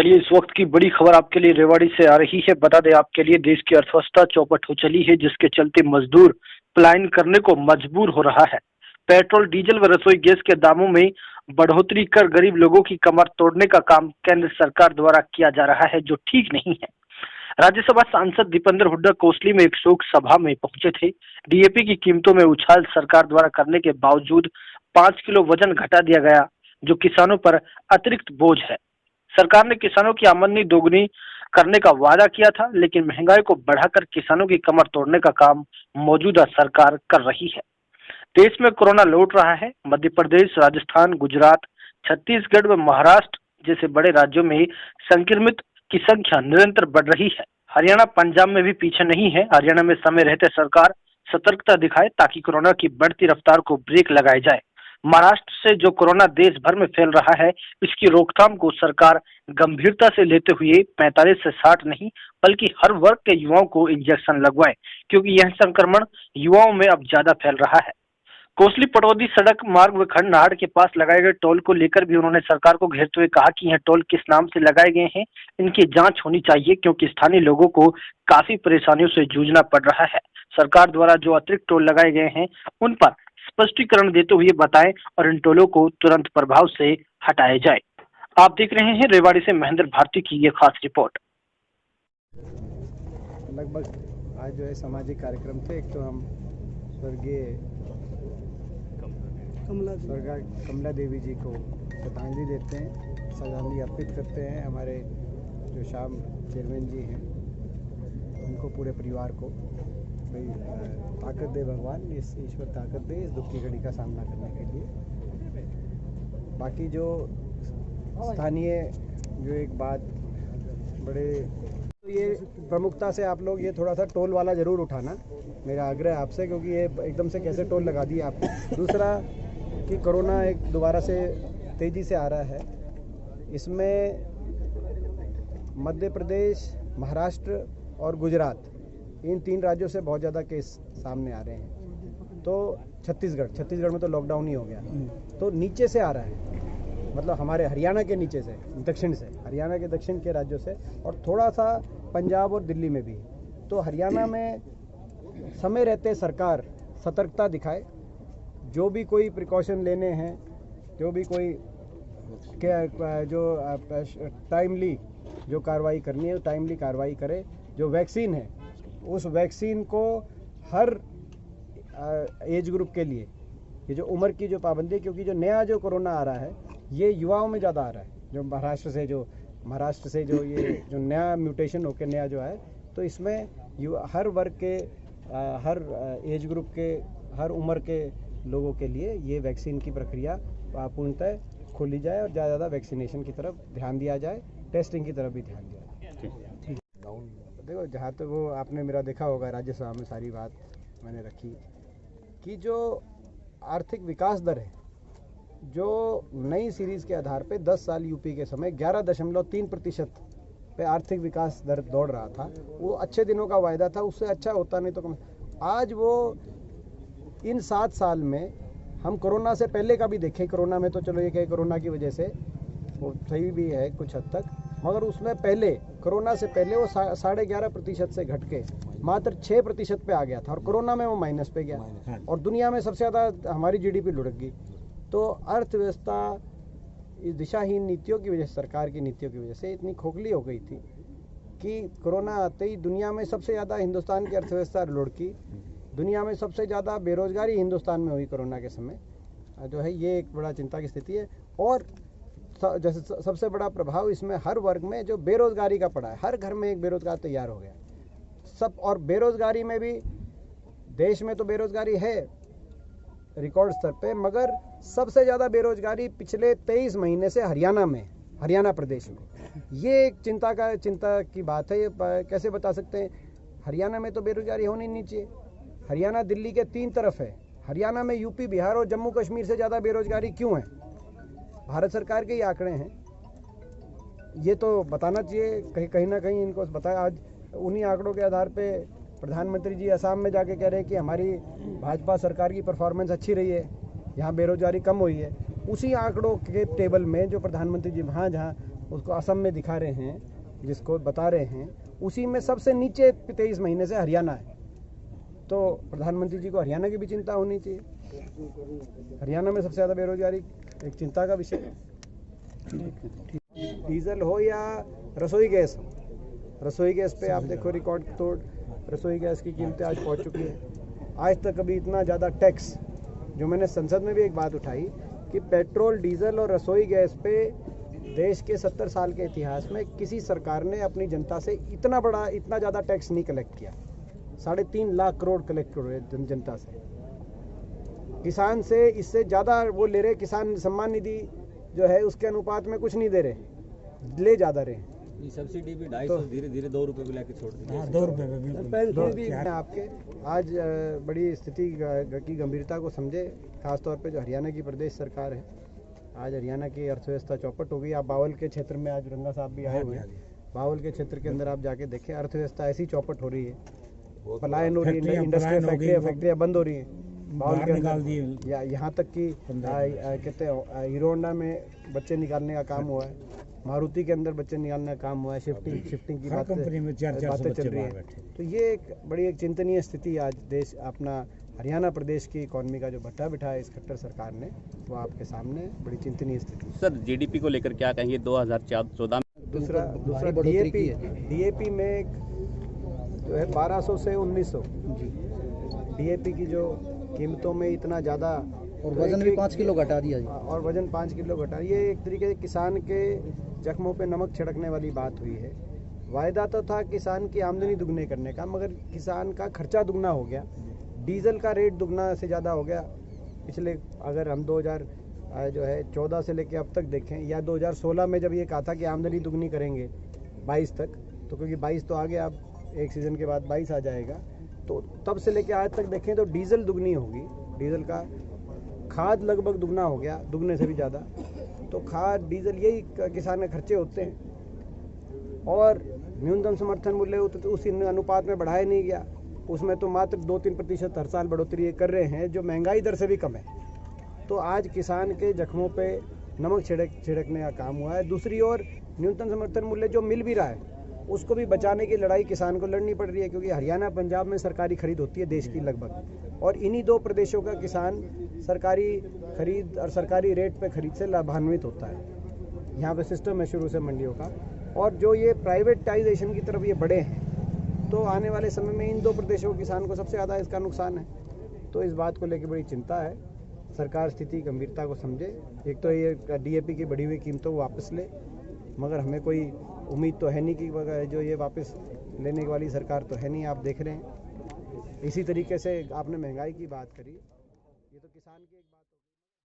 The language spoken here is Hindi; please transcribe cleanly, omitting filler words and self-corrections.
चलिए इस वक्त की बड़ी खबर आपके लिए रेवाड़ी से आ रही है। बता दें आपके लिए, देश की अर्थव्यवस्था चौपट हो चली है, जिसके चलते मजदूर पलायन करने को मजबूर हो रहा है। पेट्रोल, डीजल व रसोई गैस के दामों में बढ़ोतरी कर गरीब लोगों की कमर तोड़ने का काम केंद्र सरकार द्वारा किया जा रहा है, जो ठीक नहीं है। राज्यसभा सांसद दीपेंद्र हुड्डा कोसली में एक शोक सभा में पहुंचे थे। डीएपी की कीमतों में उछाल सरकार द्वारा करने के बावजूद 5 किलो वजन घटा दिया गया, जो किसानों पर अतिरिक्त बोझ है। सरकार ने किसानों की आमदनी दोगुनी करने का वादा किया था, लेकिन महंगाई को बढ़ाकर किसानों की कमर तोड़ने का काम मौजूदा सरकार कर रही है। देश में कोरोना लौट रहा है। मध्य प्रदेश, राजस्थान, गुजरात, छत्तीसगढ़ व महाराष्ट्र जैसे बड़े राज्यों में संक्रमित की संख्या निरंतर बढ़ रही है। हरियाणा, पंजाब में भी पीछे नहीं है। हरियाणा में समय रहते सरकार सतर्कता दिखाए ताकि कोरोना की बढ़ती रफ्तार को ब्रेक लगाई जाए। महाराष्ट्र से जो कोरोना देश भर में फैल रहा है, इसकी रोकथाम को सरकार गंभीरता से लेते हुए 45 से 60 नहीं बल्कि हर वर्ग के युवाओं को इंजेक्शन लगवाए, क्योंकि यह संक्रमण युवाओं में अब ज्यादा फैल रहा है। कोसली पटौदी सड़क मार्ग व खंड नाहड़ के पास लगाए गए टोल को लेकर भी उन्होंने सरकार को घेरते हुए कहा कि यह टोल किस नाम से लगाए गए हैं, इनकी जांच होनी चाहिए, क्योंकि स्थानीय लोगों को काफी परेशानियों से जूझना पड़ रहा है। सरकार द्वारा जो अतिरिक्त टोल लगाए गए हैं, उन पर स्पष्टीकरण देते हुए बताएं और इन टोलों को तुरंत प्रभाव से हटाया जाए। आप देख रहे हैं रेवाड़ी से महेंद्र भारती की ये खास रिपोर्ट। लगभग आज जो है सामाजिक कार्यक्रम थे। एक तो हम स्वर्गीय कमला देवी जी को श्रद्धांजलि देते हैं, श्रद्धांजलि अर्पित करते हैं। हमारे जो शाम चेयरमैन जी हैं, उनको, पूरे परिवार को भाई ताकत दे भगवान, इस ईश्वर ताकत दे इस दुख की घड़ी का सामना करने के लिए। बाकी जो स्थानीय जो एक बात बड़े, तो ये प्रमुखता से आप लोग ये थोड़ा सा टोल वाला ज़रूर उठाना, मेरा आग्रह आपसे, क्योंकि ये एकदम से कैसे टोल लगा दिए आपने। दूसरा कि कोरोना एक दोबारा से तेज़ी से आ रहा है। इसमें मध्य प्रदेश, महाराष्ट्र और गुजरात, इन 3 राज्यों से बहुत ज़्यादा केस सामने आ रहे हैं। तो छत्तीसगढ़ में तो लॉकडाउन ही हो गया, तो नीचे से आ रहा है, मतलब हमारे हरियाणा के नीचे से, दक्षिण से, हरियाणा के दक्षिण के राज्यों से, और थोड़ा सा पंजाब और दिल्ली में भी। तो हरियाणा में समय रहते सरकार सतर्कता दिखाए, जो भी कोई प्रिकॉशन लेने हैं, जो भी कोई जो टाइमली जो कार्रवाई करनी है, टाइमली कार्रवाई करे। जो वैक्सीन है, उस वैक्सीन को हर एज ग्रुप के लिए, ये जो उम्र की जो पाबंदी, क्योंकि जो नया जो कोरोना आ रहा है ये युवाओं में ज़्यादा आ रहा है। जो महाराष्ट्र से जो ये जो नया म्यूटेशन होकर नया जो है, तो इसमें हर वर्ग के, हर एज ग्रुप के, हर उम्र के लोगों के लिए ये वैक्सीन की प्रक्रिया पूर्णतः खोली जाए और ज़्यादा वैक्सीनेशन की तरफ ध्यान दिया जाए, टेस्टिंग की तरफ भी ध्यान दिया जाए। देखो, जहाँ तक वो आपने मेरा देखा होगा, राज्यसभा में सारी बात मैंने रखी कि जो आर्थिक विकास दर है, जो नई सीरीज़ के आधार पे 10 साल यूपी के समय 11.3% पे आर्थिक विकास दर दौड़ रहा था, वो अच्छे दिनों का वायदा था, उससे अच्छा होता नहीं तो कम। आज वो इन 7 साल में हम कोरोना से पहले का भी देखें, कोरोना में तो चलो ये कहे कोरोना की वजह से वो सही भी है कुछ हद तक, मगर उसमें पहले, कोरोना से पहले वो 11.5% से घट के मात्र 6% पे आ गया था, और कोरोना में वो माइनस पे गया, और दुनिया में सबसे ज़्यादा हमारी जीडीपी लुढ़क गई। तो अर्थव्यवस्था इस दिशाहीन नीतियों की वजह से, सरकार की नीतियों की वजह से इतनी खोखली हो गई थी कि कोरोना आते ही दुनिया में सबसे ज़्यादा हिंदुस्तान की अर्थव्यवस्था लुढ़की। दुनिया में सबसे ज़्यादा बेरोजगारी हिंदुस्तान में हुई कोरोना के समय, जो है ये एक बड़ा चिंता की स्थिति है। और जैसे सबसे बड़ा प्रभाव इसमें हर वर्ग में जो बेरोजगारी का पड़ा है, हर घर में एक बेरोजगार तैयार हो गया सब। और बेरोजगारी में भी, देश में तो बेरोजगारी है रिकॉर्ड स्तर पे, मगर सबसे ज़्यादा बेरोजगारी पिछले 23 महीने से हरियाणा प्रदेश में। ये एक चिंता की बात है। ये कैसे बता सकते हैं? हरियाणा में तो बेरोजगारी होनी नहीं चाहिए। हरियाणा दिल्ली के 3 तरफ है। हरियाणा में यूपी, बिहार और जम्मू कश्मीर से ज़्यादा बेरोजगारी क्यों है? भारत सरकार के ही आंकड़े हैं, ये तो बताना चाहिए, कहीं ना कहीं इनको बताया। आज उन्हीं आंकड़ों के आधार पे प्रधानमंत्री जी असम में जाके कह रहे हैं कि हमारी भाजपा सरकार की परफॉर्मेंस अच्छी रही है, यहाँ बेरोजगारी कम हुई है। उसी आंकड़ों के टेबल में जो प्रधानमंत्री जी वहाँ जहाँ उसको असम में दिखा रहे हैं, जिसको बता रहे हैं, उसी में सबसे नीचे 23 महीने से हरियाणा है। तो प्रधानमंत्री जी को हरियाणा की भी चिंता होनी चाहिए। हरियाणा में सबसे ज़्यादा बेरोजगारी एक चिंता का विषय है। डीजल हो या रसोई गैस हो, रसोई गैस पे आप देखो रिकॉर्ड तोड़ रसोई गैस की कीमतें आज पहुंच चुकी है। आज तक कभी इतना ज़्यादा टैक्स, जो मैंने संसद में भी एक बात उठाई कि पेट्रोल, डीजल और रसोई गैस पे देश के 70 साल के इतिहास में किसी सरकार ने अपनी जनता से इतना ज़्यादा टैक्स नहीं कलेक्ट किया। 3.5 लाख करोड़ कलेक्ट कर रहे जनता से। किसान से इससे ज़्यादा वो ले रहे। किसान सम्मान निधि जो है उसके अनुपात में कुछ नहीं दे रहे, ले ज़्यादा रहे। सब्सिडी भी 250 धीरे-धीरे 2 रुपए पे लेके छोड़ दी। 2 रुपए पे बिल्कुल आपके आज बड़ी स्थिति की गंभीरता को समझे, खासतौर पे जो हरियाणा की प्रदेश सरकार है। आज हरियाणा की अर्थव्यवस्था चौपट हो गई। आप बावल के क्षेत्र में, आज रंगा साहब भी आए हुए हैं, बावल के क्षेत्र के अंदर आप जाके देखें, अर्थव्यवस्था ऐसी चौपट हो रही है, पलायन हो रही है, इंडस्ट्रियल फैक्ट्रियाँ बंद हो रही है बावल के अंदर। या यहाँ तक कि कहते हैं हीरो होंडा में बच्चे निकालने का काम हुआ है, मारुति के अंदर बच्चे निकालने का काम हुआ है, शिफ्टिंग की बातें चल रही है। तो ये एक चिंतनीय स्थिति आज देश अपना हरियाणा प्रदेश की इकॉनमी का जो भट्टा बिठा है इस खट्टर सरकार ने, वो आपके सामने बड़ी चिंतनीय स्थिति। सर जीडीपी को लेकर क्या कहेंगे 2014 में? दूसरा डीएपी में जो है 1200 से 1900 डीएपी की जो कीमतों में इतना ज़्यादा, और वजन भी 5 किलो घटा दिया जी। और वजन 5 किलो घटा, ये एक तरीके से किसान के जख्मों पे नमक छिड़कने वाली बात हुई है। वायदा तो था किसान की आमदनी दुगने करने का, मगर किसान का खर्चा दुगना हो गया। डीजल का रेट दुगना से ज़्यादा हो गया। पिछले अगर हम 2014 से लेकर अब तक देखें, या 2016 में जब ये कहा था कि आमदनी दुगनी करेंगे 22 तक, तो क्योंकि 22 तो आ गया, अब एक सीज़न के बाद 22 आ जाएगा, तो तब से लेकर आज तक देखें तो डीजल दुगनी होगी। डीजल का खाद लगभग दुगना हो गया, दुगने से भी ज़्यादा। तो खाद, डीजल, यही किसान के खर्चे होते हैं। और न्यूनतम समर्थन मूल्य उस अनुपात में बढ़ाया नहीं गया, उसमें तो मात्र 2-3% हर साल बढ़ोतरी ये कर रहे हैं, जो महंगाई दर से भी कम है। तो आज किसान के जख्मों पे नमक छिड़कने का काम हुआ है। दूसरी ओर न्यूनतम समर्थन मूल्य जो मिल भी रहा है, उसको भी बचाने की लड़ाई किसान को लड़नी पड़ रही है, क्योंकि हरियाणा, पंजाब में सरकारी खरीद होती है देश की लगभग, और इन्हीं 2 प्रदेशों का किसान सरकारी खरीद और सरकारी रेट पे खरीद से लाभान्वित होता है। यहाँ पे सिस्टम है शुरू से मंडियों का, और जो ये प्राइवेटाइजेशन की तरफ ये बढ़े हैं, तो आने वाले समय में इन 2 प्रदेशों के किसान को सबसे ज़्यादा इसका नुकसान है। तो इस बात को लेकर बड़ी चिंता है। सरकार स्थिति गंभीरता को समझे। एक तो ये डीएपी की बढ़ी हुई कीमतों को वापस ले, मगर हमें कोई उम्मीद तो है नहीं कि जो ये वापस लेने वाली सरकार तो है नहीं। आप देख रहे हैं इसी तरीके से आपने महंगाई की बात करी, ये तो किसान की एक बात